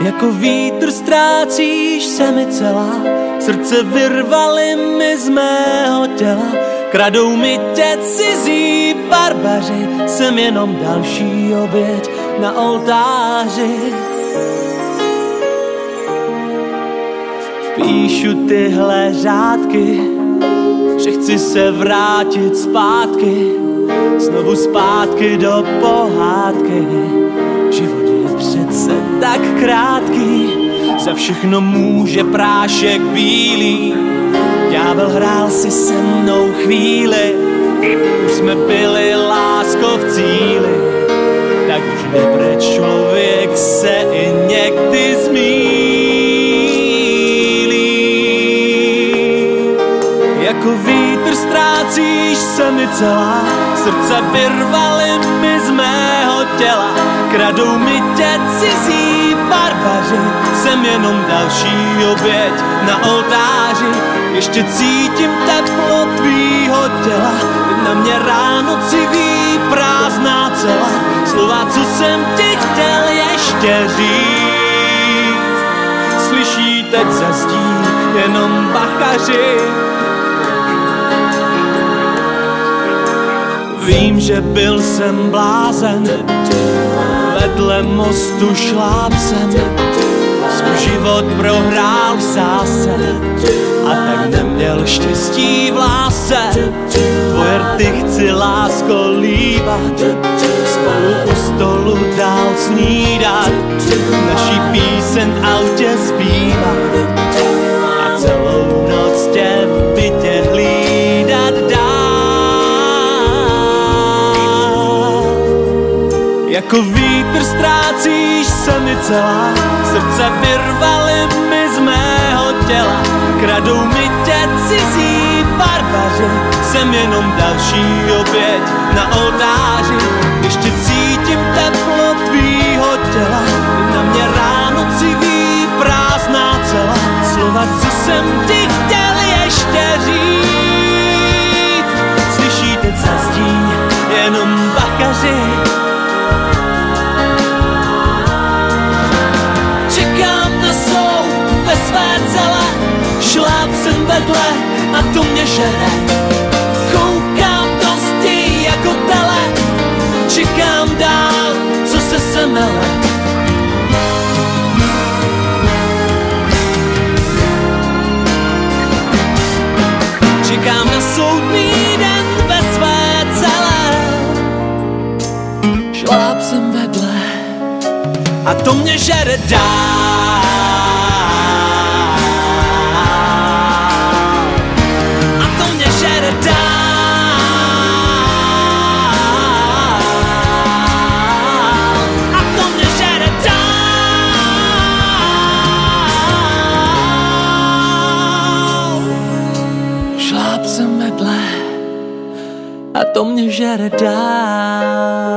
Jako vítr ztrácíš se mi celá, srdce vyrvali mi z mého těla. Kradou mi tě cizí barbaři, jsem jenom další oběť na oltáři. Píšu tyhle řádky, že chci se vrátit zpátky, znovu zpátky do pohádky. Život je přece tak krátký, za všechno může prášek bílý. Ďábel hrál si se mnou chvíli, už jsme byli lásko v cíli, tak už nepryč člověk se i někdy zmýlí. Jako vítr ztrácíš se mi celá, srdce vyrvali mi z mého těla. Kradou mi tě cizí barbaři, jsem jenom další oběť na oltáři. Ještě cítím teplo tvýho těla, na mě ráno civí prázdná cela. Slova, co jsem ti chtěl ještě říct, slyší teď za zdí jenom bachaři. Vím, že byl jsem blázen, vedle mostu šláp jsem, svůj život prohrál v sásce a tak neměl štěstí v lásce. Tvoje rty chci, lásko, líbat, spolu u stolu dál snídat, naší píseň v autě zpívat a celou noc tě v bytě hlídat dál. Jako vítr ztrácíš se mi celá, srdce vyrvali mi z mého těla. Kradou mi tě cizí barbaři, jsem jenom další oběť na oltáři. Ještě cítím teplo tvýho těla, na mě ráno civí prázdná cela. Slova, co jsem ti chtěl ještě říct, slyší teď za zdí jenom bachaři. Šláp jsem vedle a to mě žere. Koukám do zdi jako tele, čekám dál, co se semele. Čekám na soudný den ve své celé. Šláp jsem vedle a to mě žere dál. A to mě žere dál.